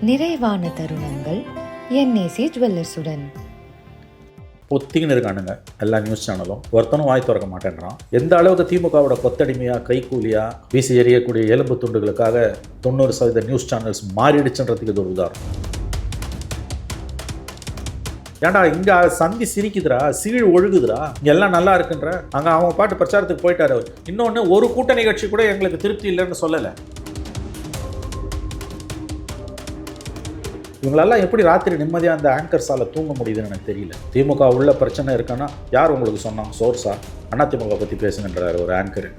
நிறைவான தருணங்கள் என்ஏசி ஜுவல்லர்ஸுடன். ஒத்தின்னு இருக்கானுங்க எல்லா நியூஸ் சேனலும். ஒருத்தனும் வாய் திறக்க மாட்டேன்றான். எந்த அளவுக்கு திமுகவோட கொத்தடிமையா கைக்கூலியா வீசி எறியக்கூடிய எலும்பு துண்டுகளுக்காக 90% நியூஸ் சேனல்ஸ் மாறிடுச்சுன்றதுக்கு இது ஒரு உதாரணம். ஏன்டா இங்க சந்தி சிரிக்குதுரா, சீழ் ஒழுகுதுரா, இங்க எல்லாம் நல்லா இருக்குன்ற அங்க அவங்க பாட்டு பிரச்சாரத்துக்கு போயிட்டாரு. இன்னொன்னு, ஒரு கூட்டணி கட்சி கூட எங்களுக்கு திருப்தி இல்லைன்னு சொல்லலை. இவங்களெல்லாம் எப்படி ராத்திரி நிம்மதியாக அந்த ஆங்கர்ஸால் தூங்க முடியுதுன்னு எனக்கு தெரியல. திமுக உள்ள பிரச்சனை இருக்கான்னா யார் உங்களுக்கு சொன்னாங்க? சோர்ஸா? அதிமுக பற்றி பேசுங்கன்றார் ஒரு ஆங்கர்.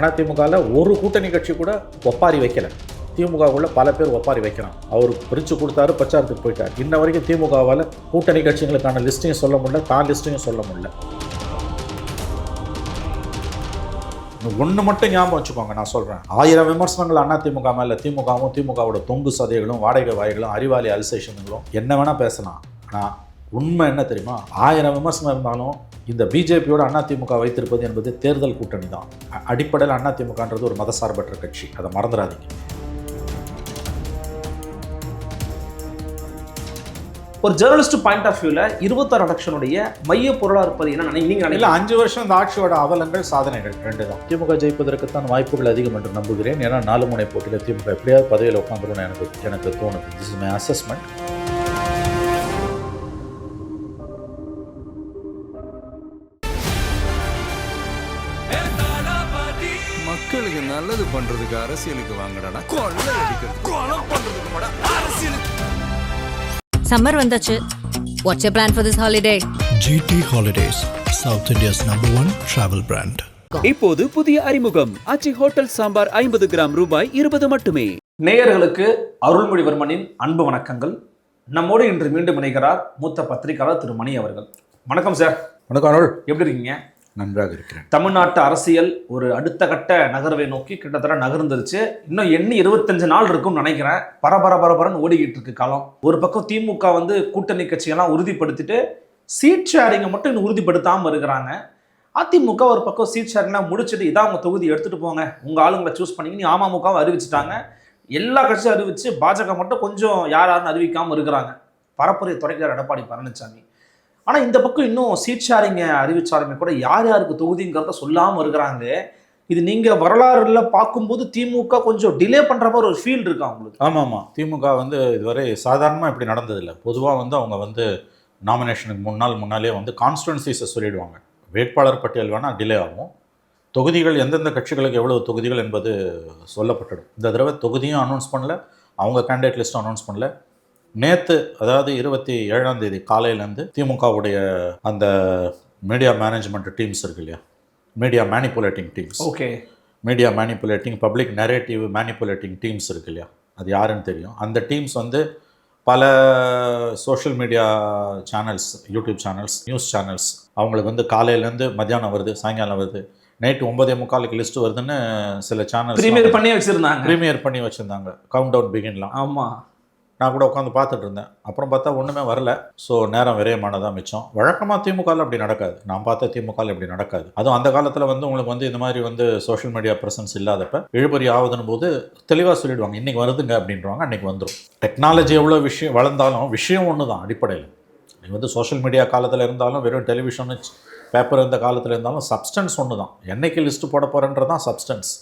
அதிமுகவில் ஒரு கூட்டணி கட்சி கூட ஒப்பாரி வைக்கலை. திமுகவுள்ள பல பேர் ஒப்பாரி வைக்கிறான். அவர் பிரித்து கொடுத்தாரு, பிரச்சாரத்துக்கு போயிட்டார். இன்ன வரைக்கும் திமுகவால் கூட்டணி கட்சிகளுக்கான லிஸ்ட்டையும் சொல்ல முடியல, தான் லிஸ்ட்டையும் சொல்ல முடியல. ஒன்று மட்டும் ஞாபகம் வச்சுக்கோங்க, நான் சொல்கிறேன். 1000 விமர்சனங்கள் அதிமுக மேலே திமுகவும் திமுகவோட தொங்கு சதைகளும் வாடகை வாய்களும் அறிவாளி அல்சேஷன்களும் என்ன வேணால் பேசலாம். ஆனால் உண்மை என்ன தெரியுமா? 1000 விமர்சனம் இருந்தாலும் இந்த பிஜேபியோட அதிமுக வைத்திருப்பது என்பது தேர்தல் கூட்டணி தான். அடிப்படையில் அதிமுகன்றது ஒரு மதசார்பற்ற கட்சி, அதை மறந்துடாதீங்க. ஒரு ஜேர்னலிஸ்ட் பாயிண்ட் ஆஃப் வியூவில் 26 எலெக்ஷனுடைய மைய பொருளாக இருப்பது என்ன நீங்கள் இல்லை, 5 வருஷம் இந்த ஆட்சியோட அவலங்கள் சாதனைகள் 2 தான். திமுக ஜெயிப்பதற்குத்தான் வாய்ப்புகள் அதிகம் என்று நம்புகிறேன். ஏன்னா 4 முனை போட்டியில் திமுக எப்படியாவது பதவியில் உட்காந்துருன்னு எனக்கு தோணுது. This is my assessment. மக்களுக்கு நல்லது பண்றதுக்கு அரசியலுக்கு வாங்கடா, கொள்ளை அடிக்கிறது கொலை பண்றதுக்கு கூட அரசியலுக்கு. Summer vandachu. What's your plan for this holiday? GT Holidays, South India's #1 travel brand. இப்போது புதிய அறிமுகம் ஆச்சி ஹோட்டல் சாம்பார் 50 கிராம் ரூபாய் 20 மட்டுமே. நேயர்களுக்கு அருள்மொழிவர்மனின் அன்பு வணக்கங்கள். நம்மோடு இன்று மீண்டும் இணைகிறார் மூத்த பத்திரிகையாளர் திரு மணி அவர்கள். வணக்கம் சார். வணக்கம் அருள். எப்படி இருக்கீங்க? நன்றாக இருக்கிறேன். தமிழ்நாட்டு அரசியல் ஒரு அடுத்த கட்ட நகர்வை நோக்கி கிட்டத்தட்ட நகர்ந்துருச்சு. இன்னும் 25 நாள் இருக்கும்னு நினைக்கிறேன். பரபரன்னு ஓடிக்கிட்டு இருக்கு காலம். ஒரு பக்கம் திமுக கூட்டணி கட்சியெல்லாம் உறுதிப்படுத்திட்டு சீட் ஷேரிங்கை மட்டும் இன்னும் உறுதிப்படுத்தாமல் இருக்கிறாங்க. அதிமுக ஒரு பக்கம் சீட் ஷேரிங்லாம் முடிச்சுட்டு இதான் உங்கள் தொகுதி எடுத்துகிட்டு போங்க, உங்கள் ஆளுங்களை சூஸ் பண்ணிங்க. நீ அமமுகவும் அறிவிச்சிட்டாங்க, எல்லா கட்சியும் அறிவிச்சு, பாஜக மட்டும் கொஞ்சம் யாருன்னு அறிவிக்காமல் இருக்கிறாங்க. பரப்புரை தொடக்கிறார் எடப்பாடி பழனிசாமி. ஆனால் இந்த பக்கம் இன்னும் சீட் ஷேரிங்கை அறிவிச்சாலுமே கூட யார் யாருக்கு தொகுதிங்கிறத சொல்லாமல் இருக்கிறாங்க. இது நீங்கள் வரலாறுல பார்க்கும்போது திமுக கொஞ்சம் டிலே பண்ணுற மாதிரி ஒரு ஃபீல் இருக்கா உங்களுக்கு? ஆமாம். திமுக இதுவரை சாதாரணமாக இப்படி நடந்ததில்லை. பொதுவாக அவங்க நாமினேஷனுக்கு முன்னாலே கான்ஸ்டுவன்சிஸை சொல்லிடுவாங்க. வேட்பாளர் பட்டியல் வேணால் டிலே ஆகும். தொகுதிகள் எந்தெந்த கட்சிகளுக்கு எவ்வளவு தொகுதிகள் என்பது சொல்லப்பட்டுடும். இந்த தடவை தொகுதியும் அனௌன்ஸ் பண்ணல, அவங்க கேண்டிடேட் லிஸ்ட்டும் அனௌன்ஸ் பண்ணல. நேற்று, அதாவது 27ஆம் தேதி காலையிலேருந்து திமுகவுடைய அந்த மீடியா மேனேஜ்மெண்ட் டீம்ஸ் இருக்கு இல்லையா, media manipulating teams, okay, media manipulating public narrative manipulating teams இருக்கு இல்லையா, அது யாருன்னு தெரியும். அந்த டீம்ஸ் பல social media channels, YouTube channels, news channels, அவங்களுக்கு காலையிலேருந்து மத்தியானம் வருது, சாயங்காலம் வருது, நைட்டு 9:45 லிஸ்ட்டு வருதுன்னு சில சேனல்ஸ் ப்ரீமியர் பண்ணி வச்சுருந்தாங்க. கவுண்ட் டவுன் பிகின்லாம். ஆமாம், நான் கூட உட்காந்து பார்த்துட்டு இருந்தேன். அப்புறம் பார்த்தா ஒன்றுமே வரல. ஸோ நேரம் விரயமானதான் மிச்சம். வழக்கமாக திமுகவில் அப்படி நடக்காது. நான் பார்த்த திமுகவில் இப்படி நடக்காது. அதுவும் அந்த காலத்தில் உங்களுக்கு இந்த மாதிரி சோஷியல் மீடியா ப்ரெசன்ஸ் இல்லாதப்ப இழுபறி ஆகுதுன்னு போது தெளிவாக சொல்லிடுவாங்க, இன்றைக்கி வருதுங்க அப்படின்றவாங்க, அன்றைக்கி வந்துடும். டெக்னாலஜி எவ்வளோ விஷயம் வளர்ந்தாலும் விஷயம் ஒன்று தான் அடிப்படையில். நீங்கள் சோஷியல் மீடியா காலத்தில் இருந்தாலும், வெறும் டெலிவிஷனு பேப்பர் இருந்த காலத்தில் இருந்தாலும் சப்ஸ்டன்ஸ் ஒன்று தான். என்னைக்கு லிஸ்ட்டு போட போகிறன்றது தான் சப்ஸ்டன்ஸ்.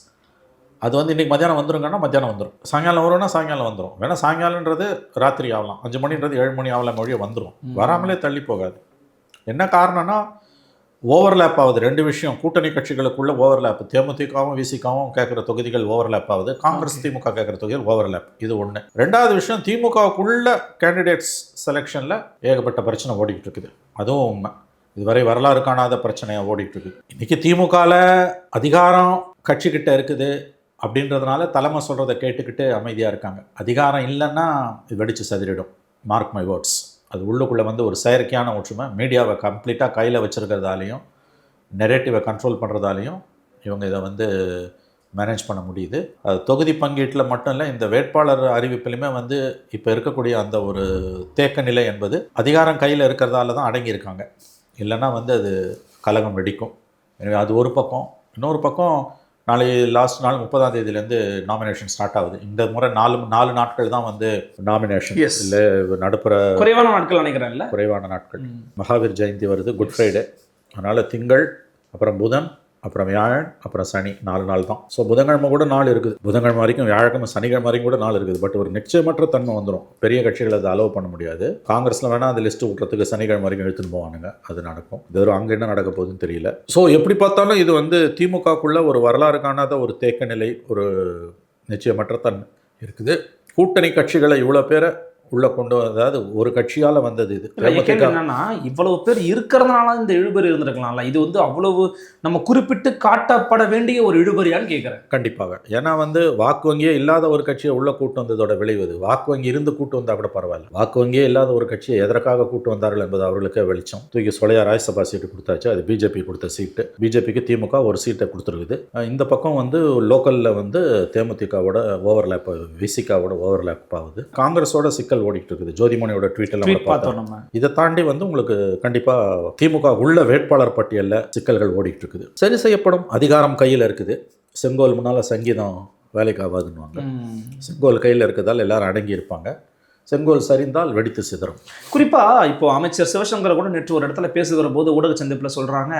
அது இன்றைக்கி மத்தியானம் வந்துருங்கன்னா மத்தியானம் வந்துடும், சாயங்காலம் வரும்னா சாயங்காலம் வந்துடும். வேணால் சாயங்காலன்றது ராத்திரி ஆகலாம், 5 மணின்றது 7 மணி ஆகலாம், மொழியை வந்துடும். வராமலே தள்ளி போகாது. என்ன காரணம்னா ஓவர்லேப் ஆகுது. 2 விஷயம். கூட்டணி கட்சிகளுக்குள்ள ஓவர்லேப். தேமுதிகவும் விசிகாவும் கேட்குற தொகுதிகள் ஓவர்லேப் ஆகுது, காங்கிரஸ் திமுக கேட்குற தொகுதிகள் ஓவர்லேப். இது ஒன்று. 2வது விஷயம், திமுகவுக்குள்ள கேண்டிடேட்ஸ் செலெக்ஷனில் ஏகப்பட்ட பிரச்சனை ஓடிக்கிட்டு இருக்குது. அதுவும் உண்மை. இதுவரை வரலாறு காணாத பிரச்சனையாக ஓடிட்டு இருக்குது. இன்றைக்கி திமுகவில் அதிகாரம் கட்சிக்கிட்ட இருக்குது அப்படின்றதுனால தலைமை சொல்கிறத கேட்டுக்கிட்டு அமைதியாக இருக்காங்க. அதிகாரம் இல்லைன்னா இது வெடித்து சதிரிடும். Mark my words. அது உள்ளுக்குள்ளே ஒரு செயற்கையான ஒற்றுமை. மீடியாவை கம்ப்ளீட்டாக கையில் வச்சுருக்கிறதாலையும், நெரேட்டிவை கண்ட்ரோல் பண்ணுறதாலையும் இவங்க இதை மேனேஜ் பண்ண முடியுது. அது தொகுதி பங்கீட்டில் மட்டும் இல்லை, இந்த வேட்பாளர் அறிவிப்பிலுமே இப்போ இருக்கக்கூடிய அந்த ஒரு தேக்க நிலை என்பது அதிகாரம் கையில் இருக்கிறதால தான் அடங்கியிருக்காங்க. இல்லைன்னா அது கலகம் வெடிக்கும். எனவே அது ஒரு பக்கம். இன்னொரு பக்கம் நாளை லாஸ்ட் நாள் 30ஆம் தேதியிலேருந்து நாமினேஷன் ஸ்டார்ட் ஆகுது. இந்த முறை 4 நாட்கள் தான் வந்து நாமினேஷன். Yes. இல்லை நடுப்புற குறைவான நாட்கள் நினைக்கிறேன்ல. குறைவான நாட்கள். மகாவீர் ஜெயந்தி வருது, குட் ஃப்ரைடே. அதனால் திங்கள், அப்புறம் புதன், அப்புறம் வியாழன், அப்புறம் சனி, 4 நாள் தான். ஸோ புதன்கிழமை கூட நாள் இருக்குது, புதன்கிழமை வரைக்கும், வியாழக்கிழமை, சனிக்கிழமை வரைக்கும் கூட நாள் இருக்குது. பட் ஒரு நிச்சயமற்ற தன்மை வந்துடும். பெரிய கட்சிகள் அதை அலோவ் பண்ண முடியாது. காங்கிரஸில் வேணால் அந்த லிஸ்ட்டு விட்டுறதுக்கு சனிக்கிழமை வரைக்கும் எடுத்துன்னு போவானுங்க, அது நடக்கும். இது அங்கே என்ன நடக்க போகுதுன்னு தெரியல. ஸோ எப்படி பார்த்தாலும் இது வந்து திமுகக்குள்ள ஒரு வரலாறு காணாத ஒரு தேக்க நிலை, ஒரு நிச்சயமற்ற தன்மை இருக்குது. கூட்டணி கட்சிகளை இவ்வளோ பேரை உள்ள கொண்டு, அதாவது ஒரு கட்சியால் வந்தது இது. என்னன்னா இவ்வளவு பேர் இருக்கிறதுனால இந்த இழுபறி இருந்திருக்கலாம்ல. இது வந்து அவ்வளவு நம்ம குறிப்பிட்டு காட்டப்பட வேண்டிய ஒரு இழுபறியான்னு கேட்குறேன். கண்டிப்பாக. ஏன்னா வந்து வாக்கு வங்கியே இல்லாத ஒரு கட்சியை உள்ள கூட்டு வந்ததோட விளைவு. வாக்கு வங்கி இருந்து கூட்டு வந்தால் கூட பரவாயில்ல. வாக்கு வங்கியே இல்லாத ஒரு கட்சியை எதற்காக கூட்டு வந்தார்கள் என்பது அவர்களுக்கே வெளிச்சம். தூக்கி சொலையா ராஜ்யசபா சீட்டு கொடுத்தாச்சு, அது பிஜேபி கொடுத்த சீட்டு. பிஜேபிக்கு திமுக ஒரு சீட்டை கொடுத்துருக்குது. இந்த பக்கம் வந்து லோக்கலில் வந்து தேமுதிகவோட ஓவர்லேப், விசிகாவோட ஓவர்லேப் ஆகுது. காங்கிரஸோட சிக்கல் ஓடிட்டு இருக்குது. ஜோதிமணியோட ட்வீட் எல்லாம் பார்த்தோம். இதை தாண்டி வந்து உங்களுக்கு கண்டிப்பா திமுக உள்ள வேட்பாளர் பட்டியலில் சிக்கல்கள் ஓடிட்டு இருக்குது. சரி செய்யப்படும். அதிகாரம் கையில் இருக்குது. செங்கோல் முன்னால சங்கீதம் வேலைக்கு ஆகாதுன்னுவாங்க. செங்கோல் கையில் இருக்கிறதால் எல்லாரும் அடங்கி இருப்பாங்க. செங்கோல் சரிந்தால் வெடித்து சிதறும். குறிப்பா இப்போ அமைச்சர் சிவசங்கர் கூட நேற்று ஒரு இடத்துல பேசுகிற போது ஊடக சந்திப்பில் சொல்றாங்க,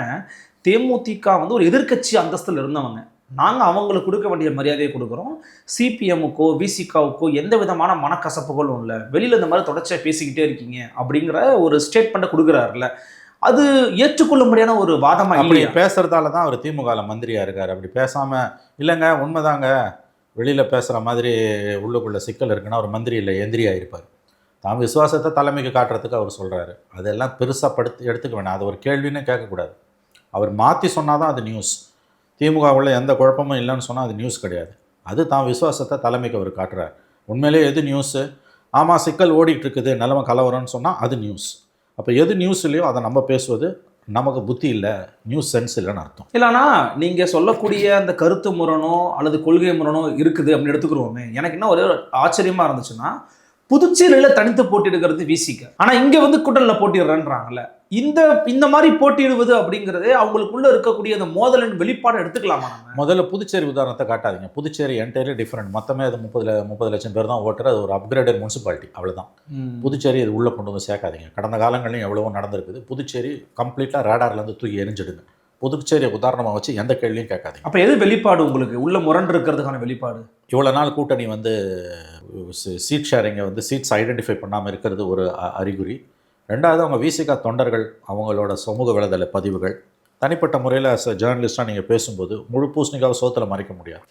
தேமுதிக வந்து ஒரு எதிர்க்கட்சி அந்தஸ்தில் இருந்தவங்க, நாங்கள் அவங்களுக்கு கொடுக்க வேண்டிய மரியாதையை கொடுக்குறோம். சிபிஎம்முக்கோ விசிகாவுக்கோ எந்த விதமான மனக்கசப்புகளும் இல்லை, வெளியில் இந்த மாதிரி தொடர்ச்சியாக பேசிக்கிட்டே இருக்கீங்க அப்படிங்கிற ஒரு ஸ்டேட்மெண்ட்டை கொடுக்குறாருல, அது ஏற்றுக்கொள்ளும்படியான ஒரு வாதமாக அப்படி பேசுறதால தான் அவர் திமுகவில் மந்திரியாக இருக்கார். அப்படி பேசாமல் இல்லைங்க உண்மைதாங்க, வெளியில் பேசுகிற மாதிரி உள்ளுக்குள்ள சிக்கல் இருக்குன்னா அவர் மந்திரி இல்லை, எந்திரியாக இருப்பார். தான் விசுவாசத்தை தலைமைக்கு காட்டுறதுக்கு அவர் சொல்கிறாரு. அதெல்லாம் பெருசாக எடுத்துக்க வேணாம். அது ஒரு கேள்வின்னு கேட்கக்கூடாது. அவர் மாற்றி சொன்னால் தான் அது நியூஸ். திமுக உள்ள எந்த குழப்பமும் இல்லைன்னு சொன்னால் அது நியூஸ் கிடையாது. அது தான் விசுவாசத்தை தலைமைக்கு அவர் காட்டுறார். உண்மையிலே எது நியூஸு? ஆமாம் சிக்கல் ஓடிட்டு இருக்குது, நிலைமை கலவரம்னு சொன்னால் அது நியூஸ். அப்போ எது நியூஸ் இல்லையோ அதை நம்ம பேசுவது நமக்கு புத்தி இல்லை, நியூஸ் சென்ஸ் இல்லைன்னு அர்த்தம். இல்லைனா நீங்கள் சொல்லக்கூடிய அந்த கருத்து முரணோ அல்லது கொள்கை முரணோ இருக்குது அப்படின்னு எடுத்துக்கிறோமே. எனக்கு என்ன ஒரு ஆச்சரியமாக இருந்துச்சுன்னா, புதுச்சேரியில் தனித்து போட்டியிடுகிறது விசிக, ஆனால் இங்கே வந்து கூட்டணியில் போட்டிடுறேன்றாங்கல்ல. இந்த மாதிரி போட்டியிடுவது அப்படிங்கிறது அவங்களுக்குள்ள இருக்கக்கூடிய அந்த மோதலின் வெளிப்பாடு எடுத்துக்கலாமா? முதல்ல புதுச்சேரி உதாரணத்தை காட்டாதீங்க. Puducherry entirely different. மொத்தமே அது 30 லட்சம் பேர் தான் ஓட்டுற, அது ஒரு அப்கிரேடட் முனிசிபாலிட்டி, அவ்வளோதான். புதுச்சேரி இது உள்ளே கொண்டு வந்து சேர்க்காதீங்க. கடந்த காலங்களையும் எவ்வளவோ நடந்திருக்குது. புதுச்சேரி கம்ப்ளீட்டாக ரேடார்லேருந்து தூக்கி எரிஞ்சிடுங்க. புதுச்சேரியை உதாரணமாக வச்சு எந்த கேள்வியும் கேட்காதீங்க. அப்போ எது வெளிப்பாடு உங்களுக்கு உள்ள முரண்டு இருக்கிறதுக்கான வெளிப்பாடு? இவ்வளோ நாள் கூட்டணி வந்து சீட் ஷேரிங்கை வந்து சீட்ஸ் ஐடென்டிஃபை பண்ணாமல் இருக்கிறது ஒரு அறிகுறி. ரெண்டாவது, அவங்க விசிகா தொண்டர்கள் அவங்களோட சமூக வலைதள பதிவுகள், தனிப்பட்ட முறையில் ஜேர்னலிஸ்டாக நீங்கள் பேசும்போது முழு பூசணிக்காவை சோத்தில் மறைக்க முடியாது.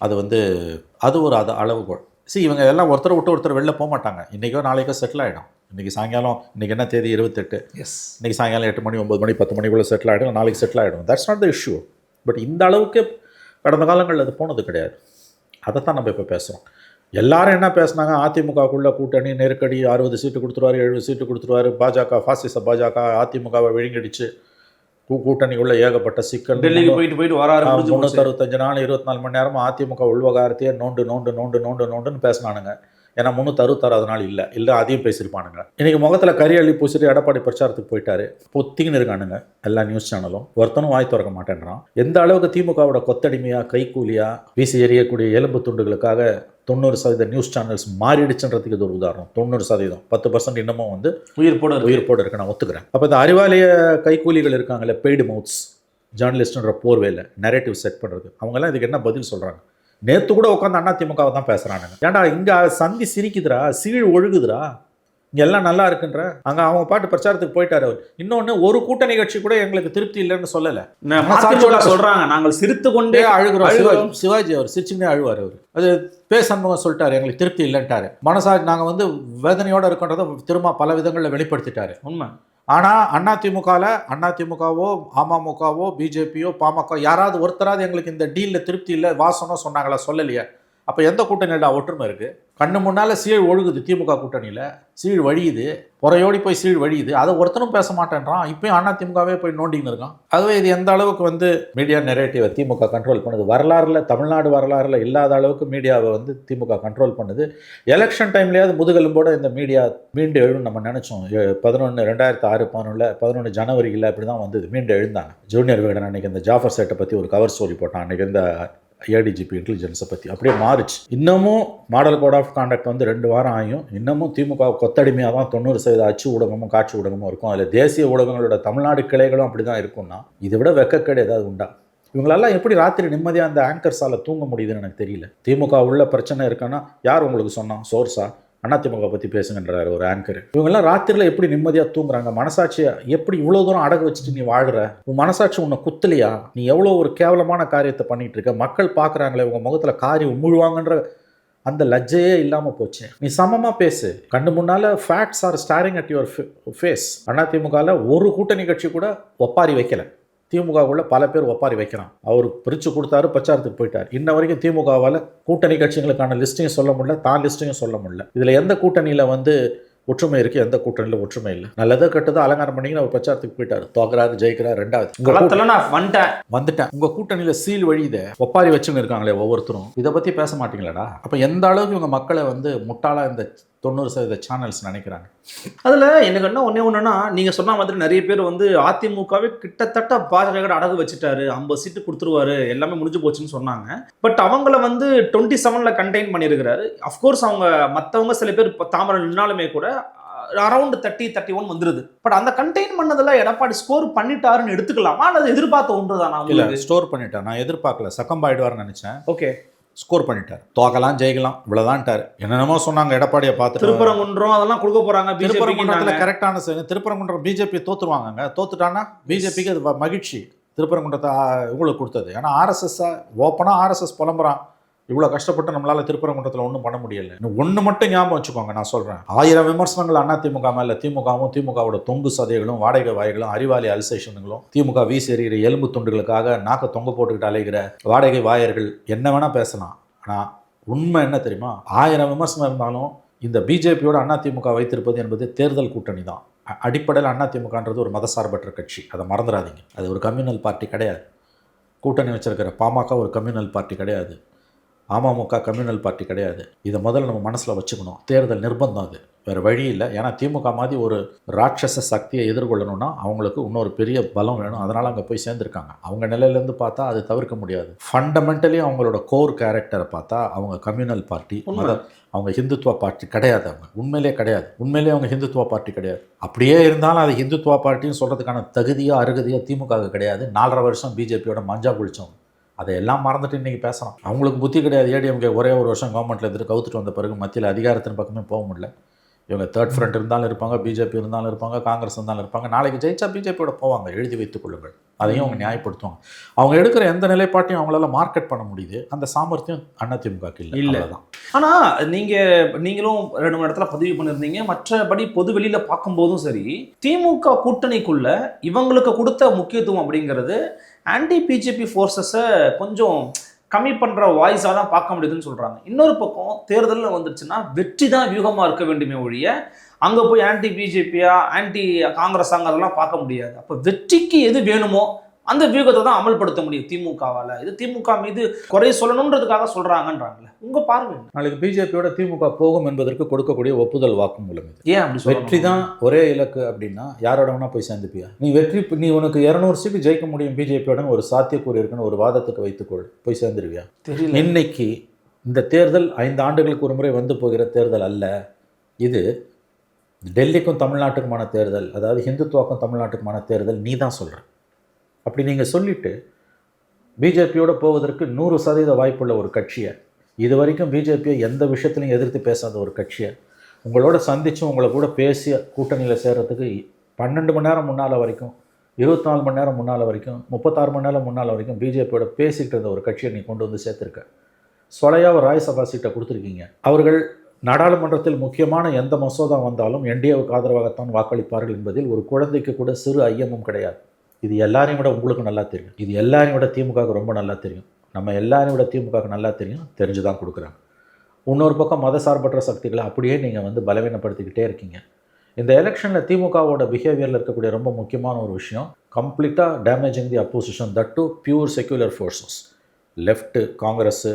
அது ஒரு அளவுகோல். இவங்க எல்லாம் ஒருத்தர் விட்டு ஒருத்தர் வெளில போக மாட்டாங்க. இன்றைக்கோ நாளைக்கோ செட்டில் ஆகிடும். இன்றைக்கி சாயங்காலம், இன்றைக்கி என்ன தேதி 28, இன்றைக்கி சாயங்காலம் 8 மணி 9 மணி 10 மணிக்குள்ளே செட்டில் ஆகிடும், நாளைக்கு செட்டில் ஆகிடும். That's not the issue. But இந்த அளவுக்கு கடந்த காலங்களில் அது போனது கிடையாது. அதைத்தான் நம்ம இப்போ பேசுகிறோம். எல்லாரும் என்ன பேசுனாங்க, அதிமுகக்குள்ள கூட்டணி நெருக்கடி, 60 சீட்டு கொடுத்துருவாரு, 70 சீட்டு கொடுத்துருவாரு, பாஜக பாசிச பாஜக அதிமுகவை விழுங்கிடுச்சு, கூட்டணிக்குள்ள ஏகப்பட்ட சிக்கல், டெல்லிக்கு போயிட்டு வராரு, 365 நாள் 24 மணி நேரமும் அதிமுக உள்வகாரத்தையே நோண்டுன்னு பேசினானுங்க. ஏன்னா 366 நாள் இல்லை அதையும் பேசியிருப்பானுங்க. இன்றைக்கி முகத்தில் கறி அள்ளி பூசிட்டு எடப்பாடி பிரச்சாரத்துக்கு போயிட்டாரு. பொத்தின்னு இருக்கானுங்க எல்லா நியூஸ் சேனலும். ஒருத்தனும் வாய் திறக்க மாட்டேன்றான். எந்த அளவுக்கு திமுகவோட கொத்தடிமையாக கைக்கூலியாக வீசி எறியக்கூடிய எலும்பு துண்டுகளுக்காக 90% நியூஸ் சேனல்ஸ் மாறிடுச்சுன்றதுக்கு இது ஒரு உதாரணம். 90%, 10% இன்னமும் வந்து உயிர்ப்போடு இருக்கு, நான் ஒத்துக்கிறேன். அப்போ இந்த அறிவாலய கைக்கூலிகள் இருக்காங்கல்ல, பெய்டு மவுத்ஸ், ஜேர்னலிஸ்ட்ன்ற போர்வேல நரேட்டிவ் செட் பண்ணுறது, அவங்கெல்லாம் இதுக்கு என்ன பதில் சொல்கிறாங்க? நேற்று கூட உட்காந்து அதிமுகவை தான் பேசுகிறானுங்க. ஏன்டா இங்கே சந்தி சிரிக்குதுரா, சீழ் ஒழுகுதுரா, இங்கே எல்லாம் நல்லா இருக்குன்ற. அங்கே அவங்க பாட்டு பிரச்சாரத்துக்கு போயிட்டாரு அவர். இன்னொன்று, ஒரு கூட்டணி கட்சி கூட எங்களுக்கு திருப்தி இல்லைன்னு சொல்லலை. சொல்கிறாங்க நாங்கள் சிரித்து கொண்டே அழுகிறோம். சிவாஜி அவர் சிரிச்சுன்னே அழுவார். அவர் அது பேசணும் சொல்லிட்டாரு, எங்களுக்கு திருப்தி இல்லைன்ட்டாரு. மனசாட்சி நாங்கள் வந்து வேதனையோடு இருக்கின்றதை திரும்ப பல விதங்களில் வெளிப்படுத்திட்டாரு. உண்மை. ஆனால் அதிமுகவோ அமமுகவோ பிஜேபியோ பாமக யாராவது ஒருத்தராது எங்களுக்கு இந்த டீலில் திருப்தி இல்லை வாசனம் சொன்னாங்களா? சொல்லலையே. அப்போ எந்த கூட்டணியில் ஒற்றுமை இருக்குது? கண்ணு முன்னால் சீழ் ஒழுகுது, திமுக கூட்டணியில் சீழ் வழியுது, புறையோடி போய் சீழ் வழியுது. அதை ஒருத்தரும் பேச மாட்டேன்றான். இப்போயும் அதிமுகவே போய் நோண்டின்னு இருக்கான். ஆகவே இது எந்த அளவுக்கு வந்து மீடியா நெரேட்டிவை திமுக கண்ட்ரோல் பண்ணுது, தமிழ்நாடு வரலாறுல இல்லாத அளவுக்கு மீடியாவை வந்து திமுக கண்ட்ரோல் பண்ணுது. எலெக்ஷன் டைம்லேயாவது முதுகெலும்போட இந்த மீடியா மீண்டு எழுன்னு நம்ம நினச்சோம். 2006-11 ஜனவரியில் இப்படி தான் வந்தது, மீண்டு எழுந்தாங்க. ஜூனியர் விகடன் அன்றைக்கி இந்த ஜாஃபர் சேட்டை பற்றி ஒரு கவர் ஸ்டோரி போட்டான். அன்றைக்கி இந்த ஏடிஜிபி இன்டெலிஜென்ஸை பற்றி அப்படியே மாறுச்சு. இன்னமும் மாடல் கோட் ஆஃப் கான்டக்ட் வந்து 2 வாரம் ஆகும். இன்னமும் திமுக கொத்தடிமையாக தான் 90% அச்சு ஊடகமும் காட்சி ஊடகமும் இருக்கும். அதில் தேசிய ஊடகங்களோட தமிழ்நாடு கிளைகளும் அப்படி தான் இருக்கும்னா இதை விட வெக்கக்கேடு ஏதாவது உண்டா? இவங்களெல்லாம் எப்படி ராத்திரி நிம்மதியாக அந்த ஆங்கர்ஸால் தூங்க முடியுதுன்னு எனக்கு தெரியல. திமுக உள்ள பிரச்சனை இருக்குன்னா யார் உங்களுக்கு சொன்னா? சோர்ஸா? அதிமுக பற்றி பேசுங்கன்றாரு ஒரு ஆங்கர். இவங்கெல்லாம் ராத்திரியில் எப்படி நிம்மதியாக தூங்குறாங்க? மனசாட்சியை எப்படி இவ்வளோ தூரம் அடகு வச்சுட்டு நீ வாழ்கிற? உன் மனசாட்சி உன்னை குத்தலையா? நீ எவ்வளோ ஒரு கேவலமான காரியத்தை பண்ணிட்டு இருக்க? மக்கள் பார்க்குறாங்களே உங்கள் முகத்தில் காரி உமிழ்வாங்கன்ற அந்த லஜ்ஜையே இல்லாமல் போச்சு. நீ சமமாக பேசு. கண்ணு முன்னால் facts are staring at your face. அதிமுகவில் ஒரு கூட்டணி கட்சி கூட ஒப்பாரி வைக்கலை. திமுகவுக்குள்ள பல பேர் ஒப்பாரி வைக்கிறான். அவர் பிரித்து கொடுத்தாரு, பிரச்சாரத்துக்கு போயிட்டார். இன்ன வரைக்கும் திமுகவால் கூட்டணி கட்சிகளுக்கான லிஸ்ட்டையும் சொல்ல முடியல, தான் லிஸ்ட்டையும் சொல்ல முடியல. இதில் எந்த கூட்டணியில் வந்து ஒற்றுமை இருக்குது, எந்த கூட்டணியில் ஒற்றுமை இல்லை? நல்லதோ கெட்டதோ அலங்காரம் பண்ணிங்கன்னா அவர் பிரச்சாரத்துக்கு போயிட்டார். தோக்குறாரு, ஜெயிக்கிறார். 2வது வந்துட்டேன். உங்கள் கூட்டணியில் சீல் வழியுத ஒப்பாரி வச்சுன்னு இருக்காங்களே ஒவ்வொருத்தரும். இதை பற்றி பேச மாட்டீங்களாடா? அப்போ எந்த அளவுக்கு இவங்க மக்களை வந்து முட்டாளாக இந்த 90% சேனல்ஸ் நினைக்கிறாங்க. அதில் எனக்கு என்ன ஒன்றுனா, நீங்கள் சொன்ன மாதிரி நிறைய பேர் வந்து அதிமுகவே கிட்டத்தட்ட பாஜக அடகு வச்சுட்டாரு, 50 சீட்டு கொடுத்துருவாரு, எல்லாமே முடிஞ்சு போச்சுன்னு சொன்னாங்க. பட் அவங்கள வந்து 27ல் கண்டெயின் பண்ணியிருக்கிறாரு. அஃப்கோர்ஸ் அவங்க மற்றவங்க சில பேர் இப்போ தாமரை நின்னாலுமே கூட அரௌண்ட் 30-31 வந்துருது. பட் அந்த கண்டெயின் பண்ணதில் எடப்பாடி ஸ்கோர் பண்ணிட்டாருன்னு எடுத்துக்கலாமா அல்லது எதிர்பார்த்த ஒன்று தானா? இல்லை, ஸ்டோர் பண்ணிட்டேன். நான் எதிர்பார்க்கல, சக்கம்பாயிடுவார்னு நினச்சேன். ஓகே, ஸ்கோர் பண்ணிட்டார். தோக்கலாம் ஜெயிக்கலாம் இவ்வளோதான்ட்டார். என்னென்னமோ சொன்னாங்க எடப்பாடியை பார்த்து. திருப்பரங்குன்றம் அதெல்லாம் கொடுக்க போகிறாங்க. திருப்பரங்குன்றத்தில் கரெக்டான திருப்பரங்குன்றம் பிஜேபி தோற்றுருவாங்க. தோத்துட்டான்னா பிஜேபிக்கு அது மகிழ்ச்சி. திருப்பரங்குன்றத்தை இவங்களுக்கு கொடுத்தது. ஏன்னா ஆர்எஸ்எஸ்ஸை ஓப்பனாக ஆர்எஸ்எஸ் புலம்புறான். இவ்வளோ கஷ்டப்பட்டு நம்மளால் திருப்பரங்குன்றத்தில் ஒன்றும் பண்ண முடியல. ஒன்று மட்டும் ஞாபகம் வச்சுக்கோங்க, நான் சொல்கிறேன். 1000 விமர்சனங்கள் அதிமுக மேலே, திமுகவும் திமுகவோட தொங்கு சதைகளும் வாடகை வாய்களும் அறிவாளி அல்சேஷனுங்களும் திமுக வீசி எறிகிற எலும்பு துண்டுகளுக்காக நாக்க தொங்க போட்டுக்கிட்டு அலைகிற வாடகை வாயர்கள் என்ன வேணால் பேசலாம். ஆனால் உண்மை என்ன தெரியுமா? 1000 விமர்சனம் இருந்தாலும் இந்த பிஜேபியோட அதிமுக வைத்திருப்பது என்பது தேர்தல் கூட்டணி தான். அடிப்படையில் அதிமுகன்றது ஒரு மதசார்பற்ற கட்சி, அதை மறந்துடாதீங்க. அது ஒரு கம்யூனல் பார்ட்டி கிடையாது. கூட்டணி வச்சிருக்கிற பாமக ஒரு கம்யூனல் பார்ட்டி கிடையாது. அமமுக கம்யூனல் பார்ட்டி கிடையாது. இதை முதல்ல நம்ம மனசில் வச்சுக்கணும். தேர்தல் நிர்பந்தம், அது வேறு வழி இல்லை. ஏன்னா திமுக மாதிரி ஒரு ராட்சச சக்தியை எதிர்கொள்ளணும்னா அவங்களுக்கு இன்னொரு பெரிய பலம் வேணும். அதனால் அங்கே போய் சேர்ந்துருக்காங்க. அவங்க நிலையிலேருந்து பார்த்தா அது தவிர்க்க முடியாது. ஃபண்டமெண்டலி அவங்களோட கோர் கேரக்டரை பார்த்தா அவங்க கம்யூனல் பார்ட்டி, அவங்க ஹிந்துத்துவ பார்ட்டி கிடையாது. அவங்க உண்மையிலே கிடையாது. உண்மையிலே அவங்க ஹிந்துத்துவ பார்ட்டி கிடையாது. அப்படியே இருந்தாலும் அது ஹிந்துத்துவ பார்ட்டின்னு சொல்கிறதுக்கான தகுதியோ அருகதையோ திமுக கிடையாது. 4.5 வருஷம் பிஜேபியோட மஞ்சா குளிச்சோம். அதையெல்லாம் மறந்துட்டு இன்றைக்கி பேசலாம். அவங்களுக்கு புத்தி கிடையாது. ஏடிஎம்கே ஒரே ஒரு வருஷம் கவர்மெண்ட்டில் இருந்துட்டு கவுத்துட்டு வந்த பிறகு மத்தியில் அதிகாரத்தின் பக்கமே போக முடியல. இவங்க தேர்ட் ஃப்ரண்ட் இருந்தாலும் இருப்பாங்க, பிஜேபி இருந்தாலும் இருப்பாங்க, காங்கிரஸ் இருந்தாலும் இருப்பாங்க. நாளைக்கு ஜெயிச்சா பிஜேபியோட போவாங்க, எழுதி வைத்துக் கொள்ளுங்கள். அதையும் அவங்க நியாயப்படுத்துவாங்க. அவங்க எடுக்கிற எந்த நிலைப்பாட்டையும் அவங்களால மார்க்கெட் பண்ண முடியுது. அந்த சாமர்த்தியம் அதிமுகக்கு இல்லை தான். ஆனால் நீங்களும் 2-3 இடத்துல பதிவு பண்ணியிருந்தீங்க. மற்றபடி பொது வெளியில் பார்க்கும்போதும் சரி, திமுக கூட்டணிக்குள்ள இவங்களுக்கு கொடுத்த முக்கியத்துவம் அப்படிங்கிறது ஆன்டி பிஜேபி ஃபோர்ஸஸை கொஞ்சம் கம்மி பண்ணுற வாய்ஸாக தான் பார்க்க முடியுதுன்னு சொல்கிறாங்க. இன்னொரு பக்கம் தேர்தலில் வந்துருச்சுன்னா வெற்றி தான் வியூகமாக இருக்க வேண்டுமே ஒழிய அங்கே போய் ஆன்டி பிஜேபியா ஆன்டி காங்கிரஸ் அதெல்லாம் பார்க்க முடியாது. அப்போ வெற்றிக்கு எது வேணுமோ அந்த வியூகத்தை தான் அமல்படுத்த முடியும் திமுகவால். இது திமுக மீது குறை சொல்லணுன்றதுக்காக சொல்கிறாங்கன்றாங்களே, உங்கள் பார்வை? நாளைக்கு பிஜேபியோட திமுக போகும் என்பதற்கு கொடுக்கக்கூடிய ஒப்புதல் வாக்குமூலம் இது. ஏன் அப்படி? வெற்றி தான் ஒரே இலக்கு அப்படின்னா யாரோட வேணா போய் சேர்ந்துப்பியா? நீ உனக்கு 200 சீட்டு ஜெயிக்க முடியும் பிஜேபியோட ஒரு சாத்தியக்கூறு இருக்குன்னு ஒரு வாதத்துக்கு வைத்துக்கொள், போய் சேர்ந்துருவியா? தெரியல. இன்னைக்கு இந்த தேர்தல் 5 ஆண்டுகளுக்கு ஒரு முறை வந்து போகிற தேர்தல் அல்ல. இது டெல்லிக்கும் தமிழ்நாட்டுக்குமான தேர்தல், அதாவது ஹிந்துத்துவாக்கும் தமிழ்நாட்டுக்குமான தேர்தல். நீ தான் சொல்கிற. அப்படி நீங்கள் சொல்லிவிட்டு பிஜேபியோடு போவதற்கு 100% வாய்ப்புள்ள ஒரு கட்சியை, இது வரைக்கும் பிஜேபியை எந்த விஷயத்துலையும் எதிர்த்து பேசாத ஒரு கட்சியை உங்களோட சந்தித்து உங்களை கூட பேசி கூட்டணியில் சேர்கிறதுக்கு 12 மணி நேரம் முன்னால் வரைக்கும், 24 மணி நேரம் முன்னால் வரைக்கும், 36 மணி நேரம் முன்னால் வரைக்கும் பிஜேபியோட பேசிக்கிட்டு இருந்த ஒரு கட்சியை நீ கொண்டு வந்து சேர்த்துருக்க. சொலையாக ஒரு ராஜ்யசபா சீட்டை கொடுத்துருக்கீங்க. அவர்கள் நாடாளுமன்றத்தில் முக்கியமான எந்த மசோதா வந்தாலும் என்டிஏவுக்கு ஆதரவாகத்தான் வாக்களிப்பார்கள் என்பதில் ஒரு குழந்தைக்கு கூட சிறு ஐயமும் கிடையாது. இது எல்லாரையும் விட உங்களுக்கு நல்லா தெரியும். இது எல்லாரையும் விட திமுகவுக்கு ரொம்ப நல்லா தெரியும். நம்ம எல்லாரையும் விட திமுகவுக்கு நல்லா தெரியும். தெரிஞ்சு தான் கொடுக்குறாங்க. இன்னொரு பக்கம் மதசார்பற்ற சக்திகளை அப்படியே நீங்கள் வந்து பலவீனப்படுத்திக்கிட்டே இருக்கீங்க. இந்த எலெக்ஷனில் திமுகவோட பிஹேவியரில் இருக்கக்கூடிய ரொம்ப முக்கியமான ஒரு விஷயம், கம்ப்ளீட்டாக damaging the opposition, that to pure secular forces. Left, Congress,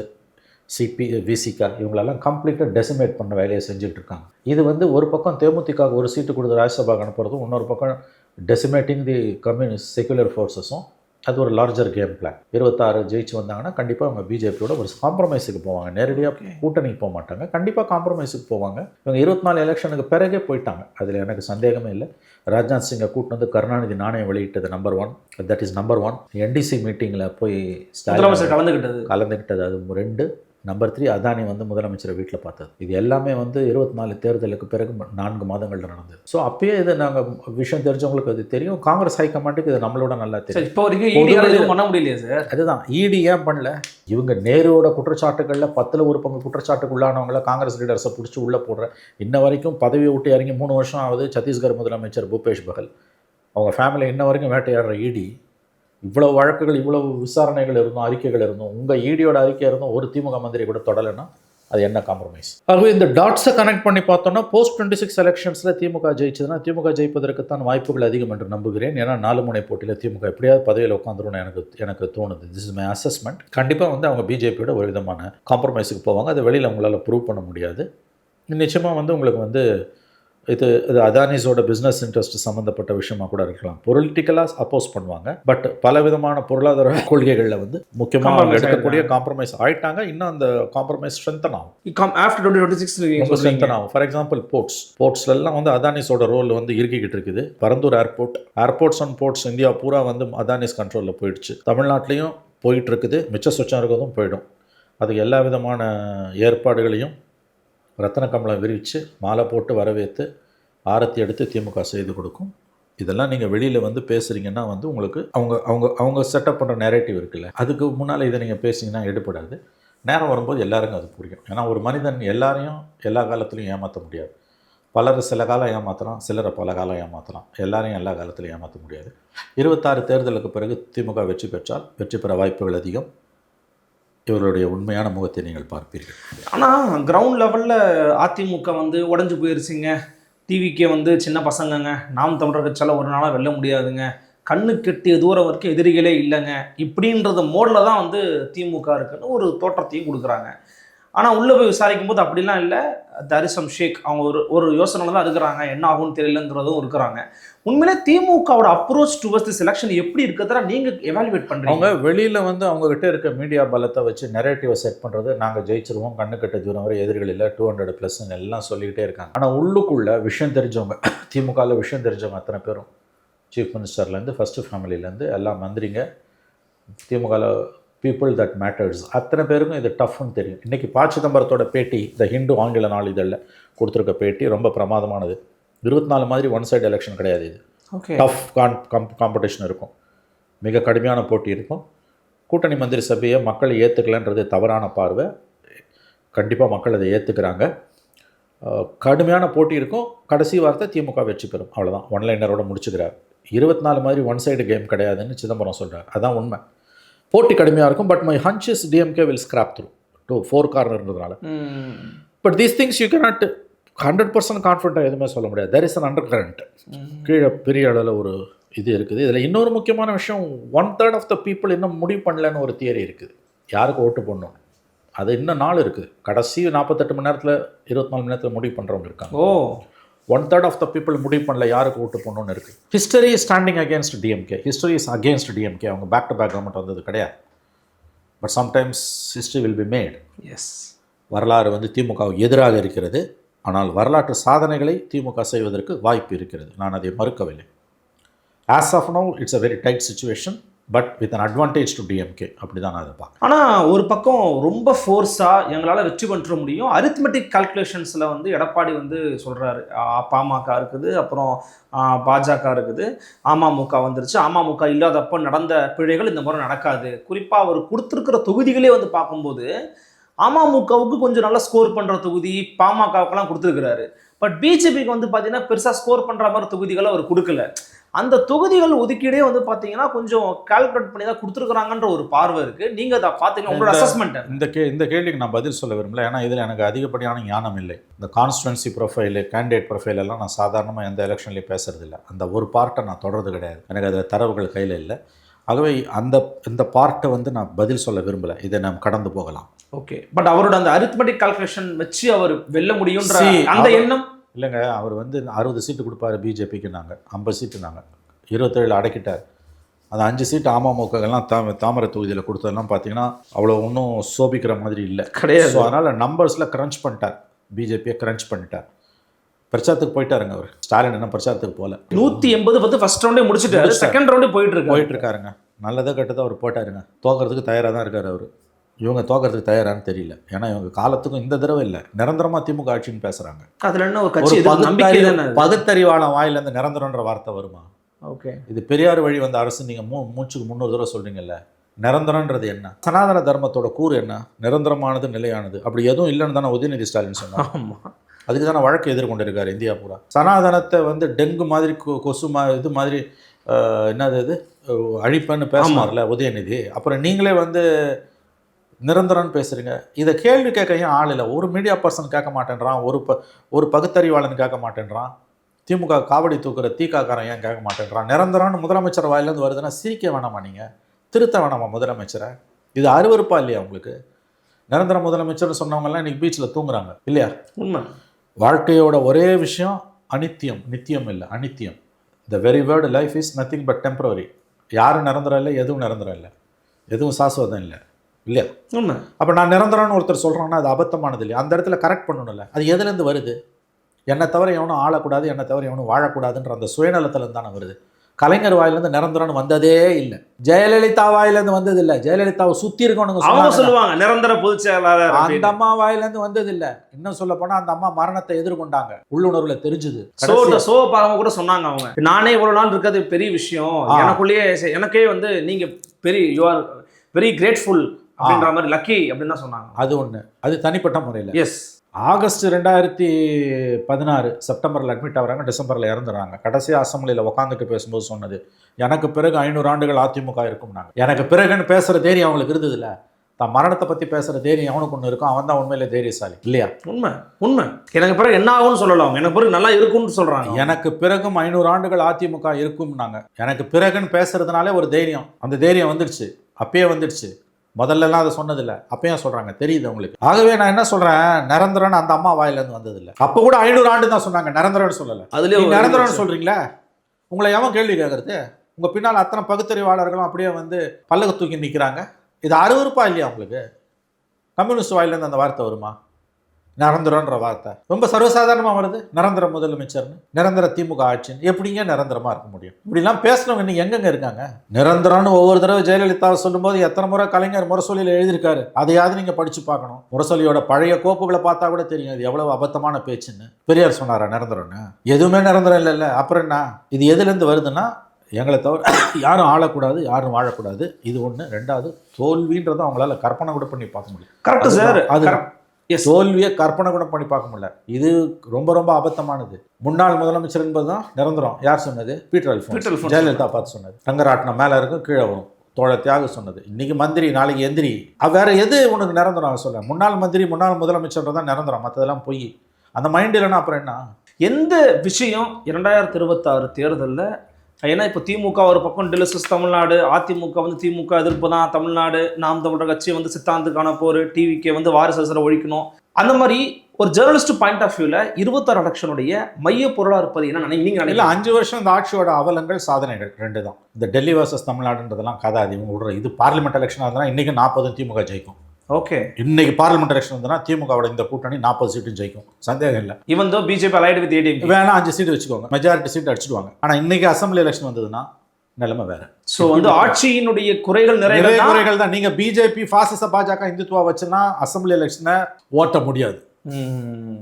Visika இவங்களெல்லாம் கம்ப்ளீட்டாக டெசிமேட் பண்ண வேலையை செஞ்சுட்டு இருக்காங்க. இது வந்து ஒரு பக்கம் தேமுதிக ஒரு சீட்டு கொடுத்து ராஜ்யசபாவுக்கு அனுப்புறதும், இன்னொரு பக்கம் டெசிமேட்டிங் தி கம்யூனிஸ்ட் செக்யுலர் ஃபோர்ஸஸும் அது ஒரு லார்ஜர் கேம் பிளான். 26 ஜெயிச்சு வந்தாங்கன்னா கண்டிப்பாக அவங்க பிஜேபியோட ஒரு காம்ப்ரமைஸுக்கு போவாங்க. நேரடியாக கூட்டணிக்கு போக மாட்டாங்க, கண்டிப்பாக காம்ப்ரமைஸுக்கு போவாங்க. இவங்க 24 எலெக்ஷனுக்கு பிறகே போயிட்டாங்க, அதில் எனக்கு சந்தேகமே இல்லை. ராஜ்நாத் சிங்கை கூட்டு வந்து கருணாநிதி நாணயம் வெளியிட்டது number 1, that is number 1. NDC மீட்டிங்கில் போய் முதலமைச்சர் கலந்துக்கிட்டது அது 2. நம்பர் 3 அதானி வந்து முதலமைச்சரை வீட்டில் பார்த்தது. இது எல்லாமே வந்து 24 தேர்தலுக்கு பிறகு 4 மாதங்கள் நடந்தது. ஸோ அப்பயே இதை நாங்கள் விஷயம் தெரிஞ்சவங்களுக்கு அது தெரியும். காங்கிரஸ் ஹைகமாண்டுக்கு இது நம்மளோட நல்லா தெரியும். இப்போ வரைக்கும் பண்ண முடியலையே சார். அதுதான் இடி ஏன் பண்ணல. இவங்க நேருவோட குற்றச்சாட்டுகளில் 10ல் 1 பங்கு குற்றச்சாட்டுக்கு உள்ளானவங்கள காங்கிரஸ் லீடர்ஸை பிடிச்சி உள்ளே போடுற. இன்ன வரைக்கும் பதவியை விட்டு இறங்கி 3 வருஷம் ஆகுது. சத்தீஸ்கர் முதலமைச்சர் பூபேஷ் பகல், அவங்க ஃபேமிலி இன்ன வரைக்கும் வேட்டையாடுற இடி. இவ்வளவு வழக்குகள், இவ்வளவு விசாரணைகள் இருந்தும், அறிக்கைகள் இருந்தும், உங்கள் ஈடியோட அறிக்கை இருந்தும் ஒரு திமுக மந்திரி கூட தொடலைன்னா அது என்ன காம்ப்ரமைஸ்? ஆகவே இந்த டாட்ஸை கனெக்ட் பண்ணி பார்த்தோம்னா போஸ்ட் 26 எலெக்ஷன்ஸில் திமுக ஜெயிச்சதுன்னா திமுக ஜெயிப்பதற்குத்தான் வாய்ப்புகள் அதிகம் என்று நம்புகிறேன். ஏன்னா 4 முனை போட்டியில் திமுக எப்படியாவது பதவியில் உட்காந்துருன்னு எனக்கு தோணுது. This is my assessment. கண்டிப்பாக வந்து அவங்க பிஜேபியோட ஒரு விதமான காம்ப்ரமைஸுக்கு போவாங்க. அதை வெளியில் உங்களால் ப்ரூவ் பண்ண முடியாது. நிச்சயமாக வந்து உங்களுக்கு வந்து இது அதானிஸோட பிஸ்னஸ் இன்ட்ரெஸ்ட் சம்மந்தப்பட்ட விஷயமா கூட இருக்கலாம். பொலிட்டிக்கலாக அப்போஸ் பண்ணுவாங்க, பட் பல விதமான பொருளாதார கொள்கைகளில் வந்து முக்கியமாக எடுக்கக்கூடிய காம்ப்ரமைஸ் ஆகிட்டாங்க. இன்னும் அந்த காம்ப்ரமைஸ் ஸ்ட்ரென்தன் ஆகும் ஆஃப்டர் 2026 ஸ்ட்ரென்தன் ஆகும். ஃபார் எக்ஸாம்பிள் போர்ட்ஸ்லாம் வந்து அதானிஸோட ரோல் வந்து இருக்கிக்கிட்டு இருக்குது. Parandur airports and ports India பூரா வந்து அதானிஸ் கண்ட்ரோலில் போயிடுச்சு. தமிழ்நாட்டிலையும் போயிட்டு இருக்குது. மிச்ச சொச்சம் இருக்கிறதும் போயிடும். அதுக்கு எல்லா விதமான ஏற்பாடுகளையும் ரத்தன கமலம் விரித்து மாலை போட்டு வரவேற்று ஆரத்தி எடுத்து திமுக செய்து கொடுக்கும். இதெல்லாம் நீங்கள் வெளியில் வந்து பேசுகிறீங்கன்னா வந்து உங்களுக்கு அவங்க செட்டப் பண்ணுற நேரேட்டிவ் இருக்குல்ல, அதுக்கு முன்னால் இதை நீங்கள் பேசிங்கன்னா எடுப்படாது. நேரம் வரும்போது எல்லாருக்கும் அது புரியும். ஏன்னா ஒரு மனிதன் எல்லாரையும் எல்லா காலத்துலையும் ஏமாற்ற முடியாது. பலர் சில காலம் ஏமாற்றலாம், சிலரை பல காலம் ஏமாற்றலாம். எல்லாரையும் எல்லா காலத்துலையும் ஏமாற்ற முடியாது. 26 தேர்தலுக்கு பிறகு திமுக வெற்றி பெற்றால் வெற்றி பெற வாய்ப்புகள் அதிகம். இவருடைய உண்மையான முகத்தை நீங்கள் பார்ப்பீர்கள். ஆனால் கிரவுண்ட் லெவலில் அதிமுக வந்து உடஞ்சி போயிருச்சுங்க. டிவிக்கே வந்து சின்ன பசங்கங்க, நாம் தமிழர் கட்சியால் ஒரு நாளாக வெல்ல முடியாதுங்க, கண்ணு கெட்டிய தூரம் வரைக்கும் எதிரிகளே இல்லைங்க, இப்படின்றது மோடில் தான் வந்து திமுக இருக்குன்னு ஒரு தோற்றத்தையும் கொடுக்குறாங்க. ஆனால் உள்ளே போய் விசாரிக்கும் போது அப்படிலாம் இல்லை. தரிசம் ஷேக் அவங்க ஒரு யோசனையில் தான் இருக்கிறாங்க, என்ன ஆகும்னு தெரியலங்கிறதும் இருக்கிறாங்க. உண்மையிலே திமுகவோட அப்ரோச் டுவர்ட்ஸ் தி செலெக்ஷன் எப்படி இருக்கிறதா நீங்கள் எவாலுவேட் பண்ணுறீங்க? அவங்க வெளியில் வந்து அவங்ககிட்ட இருக்க மீடியா பலத்தை வச்சு நெரேட்டிவை செட் பண்ணுறது, நாங்கள் ஜெயிச்சிருவோம், கண்ணு கட்ட தூரம் வரை எதிரிகள் இல்லை, 200+ எல்லாம் சொல்லிக்கிட்டே இருக்காங்க. ஆனால் உள்ளுக்குள்ளே விஷயம் தெரிஞ்சவங்க, திமுகவில் விஷயம் தெரிஞ்சவங்க அத்தனை பேரும், சீஃப் மினிஸ்டர்லேருந்து ஃபஸ்ட்டு ஃபேமிலியிலேருந்து எல்லா மந்திரிங்க, திமுகவில் பீப்புள் தட் மேட்டர்ஸ் அத்தனை பேருக்கும் இது டஃப்னு தெரியும். இன்றைக்கி ப. சிதம்பரத்தோட பேட்டி த ஹிந்து ஆங்கில நாளிதழில் கொடுத்துருக்க பேட்டி ரொம்ப பிரமாதமானது. 24 மாதிரி ஒன் சைடு எலெக்ஷன் கிடையாது. இது டஃப் காம்படிஷன் இருக்கும், மிக கடுமையான போட்டி இருக்கும். கூட்டணி மந்திரி சபையை மக்கள் ஏற்றுக்கலன்றது தவறான பார்வை. கண்டிப்பாக மக்கள் அதை ஏற்றுக்கிறாங்க. கடுமையான போட்டி இருக்கும். கடைசி வார்த்தை திமுக வெற்றி பெறும், அவ்வளோதான். ஒன்லைனரோட முடிச்சுக்கிறார். 24 மாதிரி ஒன் சைடு கேம் கிடையாதுன்னு சிதம்பரம் சொல்கிறார். அதான் உண்மை. போட்டி கடுமையாக இருக்கும். But my hunch is DMK will scrape through to 4 கார்னர்ன்றதுனால. But these things you cannot 100% கான்ஃபிடண்ட்டாக எதுவுமே சொல்ல முடியாது. There is an undercurrent. கீழே பெரிய அளவில் ஒரு இது இருக்குது. இதில் இன்னொரு முக்கியமான விஷயம், 1/3 ஆஃப் த பீப்புள் இன்னும் முடிவு பண்ணலன்னு ஒரு தியரி இருக்குது, யாருக்கு ஓட்டு போடணும். அது இன்னும் நாள் இருக்குது. கடைசி 48 மணி நேரத்தில் 24 மணி நேரத்தில் முடிவு பண்ணுறவங்க இருக்காங்க. 1/3 ஆஃப் த பீப்புள் முடிவு பண்ணல யாருக்கு ஓட்டு போடணும்னு இருக்குது. History is standing against DMK. History is against DMK. அவங்க பேக் டு பேக் கவர்மெண்ட் வந்தது கிடையாது. But sometimes history will be made. Yes, வரலாறு வந்து திமுகவுக்கு எதிராக இருக்கிறது. ஆனால் வரலாற்று சாதனைகளை திமுக செய்வதற்கு வாய்ப்பு இருக்கிறது. நான் அதை மறுக்கவில்லை. As of now it's a very tight situation, but with an advantage to DMK. அப்படி தான் நான் அதை பார்க்குறேன். ஆனால் ஒரு பக்கம் ரொம்ப ஃபோர்ஸாக எங்களால் வெற்றி பெற்ற முடியும், அரித்மெட்டிக் கால்குலேஷன்ஸில் வந்து எடப்பாடி வந்து சொல்கிறாரு, பாமக இருக்குது, அப்புறம் பாஜக இருக்குது, அமமுக வந்துருச்சு, அமமுக இல்லாதப்போ நடந்த பிழைகள் இந்த முறை நடக்காது. குறிப்பாக அவர் கொடுத்துருக்கிற தொகுதிகளே வந்து பார்க்கும்போது அமமுகவுக்கு கொஞ்சம் நல்லா ஸ்கோர் பண்ணுற தொகுதி பாமகவுக்கெல்லாம் கொடுத்துருக்கிறாரு. பட் பிஜேபிக்கு வந்து பார்த்தீங்கன்னா பெருசாக ஸ்கோர் பண்ணுற மாதிரி தொகுதிகளை அவர் கொடுக்கல. அந்த தொகுதிகள் ஒதுக்கீடே வந்து பார்த்தீங்கன்னா கொஞ்சம் கால்குலேட் பண்ணி தான் கொடுத்துருக்குறாங்கன்ற ஒரு பார்வை இருக்குது. நீங்கள் அதை பார்த்தீங்கன்னா உங்களோட அசஸ்மெண்ட். இந்த கேள்விக்கு நான் பதில் சொல்ல விரும்பல. ஏன்னா இதில் எனக்கு அதிகப்படியான ஞானம் இல்லை. இந்த கான்ஸ்டுவன்சி ப்ரொஃபைலு, கேண்டிடேட் ப்ரொஃபைல் எல்லாம் நான் சாதாரணமாக எந்த எலெக்ஷன்லையும் பேசுறதில்ல. அந்த ஒரு பார்ட்டை நான் தொடர்றது கிடையாது. எனக்கு அதில் தரவுகள் கையில் இல்லை. ஆகவே இந்த பார்ட்டை வந்து நான் பதில் சொல்ல விரும்பலை. இதை நாம் கடந்து போகலாம். ஓகே, பட் அவரோட அந்த அரித்மெட்டிக் கால்குலேஷன் வச்சு அவர் வெல்ல முடியும்ன்ற அந்த எண்ணம் இல்லைங்க. அவர் வந்து 60 சீட்டு கொடுப்பாரு பிஜேபிக்கு, நாங்கள் 50 சீட்டு, நாங்கள் 27 அடக்கிட்டார். அந்த 5 சீட்டு அமமுகலாம் தாமரை தொகுதியில் கொடுத்ததெல்லாம் பார்த்தீங்கன்னா அவ்வளோ ஒன்றும் சோபிக்கிற மாதிரி இல்லை கிடையாது. ஸோ அதனால் நம்பர்ஸில் க்ரன்ச் பண்ணிட்டார், பிஜேபியை க்ரன்ச் பண்ணிட்டார். பிரச்சாரத்துக்கு போயிட்டாருங்க அவர். ஸ்டாலின் என்ன பிரச்சாரத்துக்கு போகல. 180 வந்து ஃபர்ஸ்ட் ரவுண்டே முடிச்சுட்டாரு, செகண்ட் ரவுண்டே போயிட்டு இருக்காருங்க. நல்லதாக கெட்டதாக அவர் போட்டாருங்க. தோக்கிறதுக்கு தயாராக தான் இருக்கார் அவர். இவங்க தோக்கிறதுக்கு தயாரான்னு தெரியல. ஏன்னா இவங்க காலத்துக்கும் இந்த தடவை இல்லை, நிரந்தரமாக திமுக ஆட்சின்னு பேசுகிறாங்க. அதில் என்ன ஒரு கட்சி நம்பிக்கை தானே. பகுத்தறிவாளன் வாயிலேருந்து நிரந்தரன்ற வார்த்தை வருமா? ஓகே, இது பெரியார் வழி வந்த அரசு. நீங்கள் மூச்சுக்கு 300 தடவை சொல்கிறீங்கல்ல. நிரந்தரன்றது என்ன? சனாதன தர்மத்தோட கூறு என்ன? நிரந்தரமானது, நிலையானது. அப்படி எதுவும் இல்லைன்னு தானே உதயநிதி ஸ்டாலின் சொன்னார். ஆமாம், அதுக்கு தானே வழக்கு எதிர்கொண்டு இருக்காரு இந்தியா பூரா. சனாதனத்தை வந்து டெங்கு மாதிரி கொசு இது மாதிரி என்னது இது அழிப்பேன்னு பேசினார்ல உதயநிதி. அப்புறம் நீங்களே வந்து நிரந்தரம்னு பேசுகிறீங்க. இதை கேள்வி கேட்க ஏன் ஆள் இல்லை? ஒரு மீடியா பர்சன் கேட்க மாட்டேன்றான், ஒரு பகுத்தறிவாளன் கேட்க மாட்டேன்றான், திமுக காவடி தூக்குற தீக்காக்காரன் ஏன் கேட்க மாட்டேன்றான்? நிரந்தரம்னு முதலமைச்சர் வாயிலேருந்து வருதுன்னா சிரிக்க வேணாமா? நீங்கள் திருத்த வேணாமா முதலமைச்சரை? இது அருவருப்பா இல்லையா உங்களுக்கு? நிரந்தர முதலமைச்சர்னு சொன்னவங்கலாம் இன்றைக்கி பீச்சில் தூங்குறாங்க இல்லையா? உண்மை. வாழ்க்கையோட ஒரே விஷயம் அனித்தியம், நித்தியம் இல்லை, அனித்தியம். The very word life is nothing but temporary. யாரும் நிரந்தரம் இல்லை, எதுவும் நிரந்தரம் இல்லை, எதுவும் சாஸ்வதம் இல்லை இல்லையா? உண்மை. அப்போ நான் நிரந்தரம்னு ஒருத்தர் சொல்கிறாங்கன்னா அது அபத்தமானது இல்லையா? அந்த இடத்துல கரெக்ட் பண்ணணும்ல. அது எதுலேருந்து வருது? என்னை தவிர எவனும் ஆளக்கூடாது, என்னை தவிர எவனும் வாழக்கூடாதுன்ற அந்த சுயநலத்துலேருந்து தானே வருது. கலைஞர் வாயிலேருந்து நிரந்தரம்னு வந்ததே இல்லை. ஜெயலலிதா வாயிலேருந்து வந்தது இல்லை. ஜெயலலிதாவை சுற்றி இருக்கணுங்க சொல்லுவாங்க நிரந்தர பொதுச் செயலாளர். அந்த அம்மா வாயிலேருந்து வந்தது இல்லை. இன்னும் சொல்ல போனால் அந்த அம்மா மரணத்தை எதிர்கொண்டாங்க, உள்ளுணர்வுல தெரிஞ்சுது. சோ பாருங்க கூட சொன்னாங்க அவங்க, நானே இவ்வளவு நாள் இருக்கிறது பெரிய விஷயம், எனக்குள்ளேயே எனக்கே வந்து நீங்க பெரிய யூ ஆர் வெரி கிரேட்ஃபுல் அப்படின்ற மாதிரி, லக்கி அப்படின்னு தான் சொன்னாங்க. அது ஒன்று. அது தனிப்பட்ட முறையில். எஸ். ஆகஸ்ட் 2016 செப்டம்பரில் அட்மிட் ஆகிறாங்க, டிசம்பரில் இறந்துறாங்க. கடைசியாக அசம்பிளியில் உட்காந்துட்டு பேசும்போது சொன்னது, எனக்கு பிறகு 500 ஆண்டுகள் அதிமுக இருக்கும்னாங்க. எனக்கு பிறகுன்னு பேசுகிற தைரியம் அவங்களுக்கு இருந்தது இல்லை. தான் மரணத்தை பற்றி பேசுகிற தைரியம் அவனுக்கு ஒன்று இருக்கும். அவன் தான் உண்மையிலே தைரியசாலி இல்லையா? உண்மை, உண்மை. எனக்கு பிறகு என்ன ஆகும்னு சொல்லலாம், எனக்கு பிறகு நல்லா இருக்கும்னு சொல்கிறாங்க. எனக்கு பிறகும் 500 ஆண்டுகள் அதிமுக இருக்கும்னாங்க. எனக்கு பிறகுன்னு பேசுறதுனாலே ஒரு தைரியம். அந்த தைரியம் வந்துடுச்சு, அப்பயே வந்துடுச்சு. முதல்லலாம் அதை சொன்னதில்லை, அப்பயும் சொல்கிறாங்க, தெரியுது அவங்களுக்கு. ஆகவே நான் என்ன சொல்கிறேன், நிரந்தரன் அந்த அம்மா வாயிலேருந்து வந்ததில்லை. அப்போ கூட 500 ஆண்டு தான் சொன்னாங்க, நிரந்தரன் சொல்லலை. அதுலேயே நிரந்தரன் சொல்கிறீங்களா? உங்களை எவன் கேள்வி கேட்குறது? உங்கள் பின்னால் அத்தனை பகுத்தறிவாளர்களும் அப்படியே வந்து பல்லக்கு தூக்கி நிற்கிறாங்க. இது அருவருப்பா இல்லையா உங்களுக்கு? கம்யூனிஸ்ட் வாயிலேருந்து அந்த வார்த்தை வருமா? நிரந்தரன்ற வார்த்தை ரொம்ப சர்வசாதாரணமாக வருது. நிரந்தர முதலமைச்சர்னு, நிரந்தர திமுக ஆட்சின்னு எப்படிங்க நிரந்தரமாக இருக்க முடியும்? இப்படிலாம் பேசுனவங்க இன்னைக்கு எங்கெங்க இருக்காங்க? நிரந்தரம்னு ஒவ்வொரு தடவை ஜெயலலிதாவை சொல்லும்போது எத்தனை முறை கலைஞர் முரசொலியில் எழுதியிருக்காரு, அதையாவது நீங்கள் படித்து பார்க்கணும். முரசொலியோட பழைய கோப்புகளை பார்த்தா கூட தெரியும் இது எவ்வளவு அபத்தமான பேச்சுன்னு. பெரியார் சொன்னாரா நிரந்தரம்னு? எதுவுமே நிரந்தரம் இல்லைல்ல. அப்புறம் என்ன? இது எதுலேருந்து வருதுன்னா, எங்களை தவிர யாரும் ஆளக்கூடாது, யாரும் வாழக்கூடாது. இது ஒன்று. ரெண்டாவது, தோல்வின்றதை அவங்களால கற்பனை கூட பண்ணி பார்க்க முடியும். Correct sir. அது தோல்வியை கற்பனை கூட பண்ணி பார்க்க முடியல. இது ரொம்ப ரொம்ப அபத்தமானது. முன்னாள் முதலமைச்சர் என்பதுதான் நிரந்தரம். யார் சொன்னது? பீட்டர் அல்ஃபோன்ஸ். ஜெயலலிதா பார்த்து சொன்னது. தங்கராட்டினம் மேலே இருக்கும், கீழே வரும். தோழ தியாக சொன்னது. இன்னைக்கு மந்திரி, நாளைக்கு எந்திரி. வேற எது உனக்கு நிரந்தரம்? சொல்ல முன்னாள் மந்திரி, முன்னாள் முதலமைச்சர்ன்றதான் நிரந்தரம், மற்றதெல்லாம் போய் அந்த மைண்ட் இல்லைன்னா அப்புறம் என்ன? எந்த விஷயம் 2026 தேர்தலில், ஏன்னா இப்போ திமுக ஒரு பக்கம் டெலிசஸ் தமிழ்நாடு, அதிமுக வந்து திமுக எதிர்ப்பு தான் தமிழ்நாடு, நாம் தமிழர் கட்சி வந்து சித்தாந்துக்கான போர், டிவிக்கு வந்து வாரிசு அரசரை ஒழிக்கணும், அந்த மாதிரி ஒரு ஜேர்னலிஸ்ட் பாயிண்ட் ஆஃப் வியூவில் 26 எலெக்ஷனுடைய மைய பொருளாக இருப்பது என்ன நீங்க இல்லை? 5 வருஷம் இந்த ஆட்சியோட அவலங்கள், சாதனைகள் 2 தான். இந்த டெல்லி வர்சஸ் தமிழ்நாடுன்றதெல்லாம் கதை. அது இவங்க விடுற. இது பார்லிமெண்ட் எலெக்ஷன் ஆகுதுன்னா இன்றைக்கி 40 திமுக ஜெயிக்கும். ஓகே, இன்னைக்கு பார்லிமெண்ட் எலெக்ஷன் வந்ததுன்னா திமுகவோட இந்த கூட்டணி 40 சீட்டும் ஜெயிக்கும், சந்தேகம் இல்லை. Even though BJP allied with ADMK வேணா 5 சீட் வச்சுக்கோங்க, மெஜாரிட்டி சீட் அடிச்சுடுவாங்க. ஆனால் இன்னைக்கு அசம்பிளி எலெக்ஷன் வந்ததுன்னா நிலைமை வேற. ஸோ வந்து ஆட்சியினுடைய குறைகள் நிறைய குறைகள் தான். நீங்கள் பிஜேபி, பாசிச பாஜக, இந்துத்துவா வச்சுன்னா அசம்பிளி எலெக்ஷனை ஓட்ட முடியாது,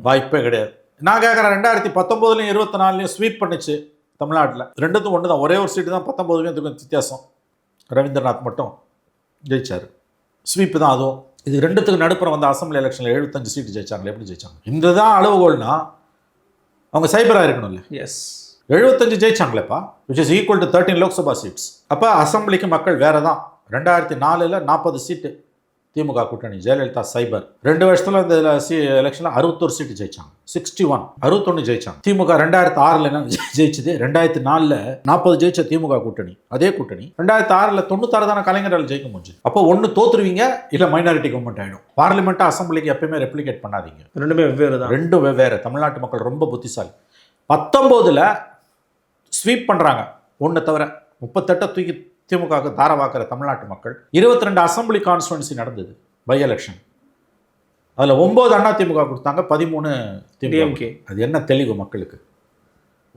வாய்ப்பே கிடையாது. நான் கேட்குறேன், 2019 24 ஸ்வீப் பண்ணிச்சு தமிழ்நாட்டில். 2த்தும் ஒன்று தான். ஒரே ஒரு சீட்டு தான் 19 வித்தியாசம். ரவீந்திரநாத் மட்டும் ஜெயிச்சார். ஸ்வீப்பு தான் அதுவும். இது 2த்துக்கு நடுப்புறம் வந்த அசம்பிளி எலெக்ஷனில் 75 சீட்டு ஜெயிச்சாங்க. எப்படி ஜெயிச்சாங்க? இந்த தான் அளவுகோல்னா அவங்க சைபராக இருக்கணும்ல. எஸ், 75 ஜெயிச்சாங்களேப்பா, which is equal to 13 Lok Sabha seats. அப்போ அசம்பிளிக்கு மக்கள் வேறு தான். 2004 40 சீட்டு திமுக கூட்டணி, ஜெயலலிதா சைபர். 2 வருஷத்துல இந்த எலெக்ஷனில் 61 சீட்டு ஜெயிச்சாங்க. 61 61 ஜெயிச்சாங்க. திமுக 2006 என்ன ஜெயிச்சது? 2004 40 ஜெயிச்ச திமுக கூட்டணி, அதே கூட்டணி 2006 96 தானே கலைஞரால் ஜெயிக்க முடிஞ்சு. அப்போ ஒன்று தோத்துருவீங்க, இல்லை மைனாரிட்டி கவர்மெண்ட் ஆகிடும். பார்லிமெண்ட் அசம்பிளிக்கு எப்பயுமே ரெப்ளிகேட் பண்ணாதீங்க. ரெண்டுமே வெவ்வேறு தான். ரெண்டும் வெவ்வேறு. தமிழ்நாட்டு மக்கள் ரொம்ப புத்திசாலி. 19 ஸ்வீப் பண்ணுறாங்க, ஒன்று தவிர 38 தூக்கி திமுகவுக்கு தாரவாக்கிற தமிழ்நாட்டு மக்கள். 22 அசம்பிளி கான்ஸ்டுவன்சி நடந்தது பை எலெக்ஷன். அதில் 9 அண்ணா திமுக கொடுத்தாங்க, 13 டிஎம்கே. அது என்ன தெளிவு மக்களுக்கு?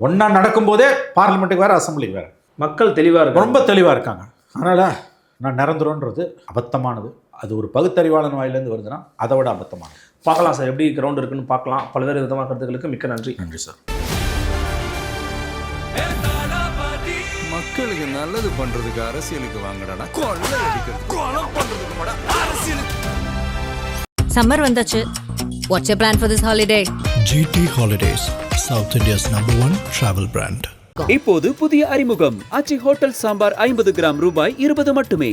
ஒன்றா நடக்கும்போதே பார்லிமெண்ட்டுக்கு வேறு, அசம்பிளிக்கு வேறு. மக்கள் தெளிவாக இருக்கு, ரொம்ப தெளிவாக இருக்காங்க. அதனால் நான் நிரந்தரன்றது அபத்தமானது. அது ஒரு பகுத்தறிவாளன் வாயிலேருந்து வருதுன்னா அதை விட அபத்தமானது. பார்க்கலாம் சார், எப்படி கிரவுண்ட் இருக்குன்னு பார்க்கலாம். பல்வேறு விதமான கருத்துக்களுக்கு மிக்க நன்றி. நன்றி சார். மக்களுக்கு நல்லது பண்றதுக்கு அரசியலுக்கு வாங்கடா, கொள்ளை அடிக்கிறது கொலை பண்றதுக்கு கூட அரசியலுக்கு. சம்மர் வந்தாச்சு. What's your plan for this holiday? GT Holidays, South India's #1 travel brand. இப்போது புதிய அறிமுகம் ஆச்சி ஹோட்டல் சாம்பார் 50 கிராம் ரூபாய் 20 மட்டுமே.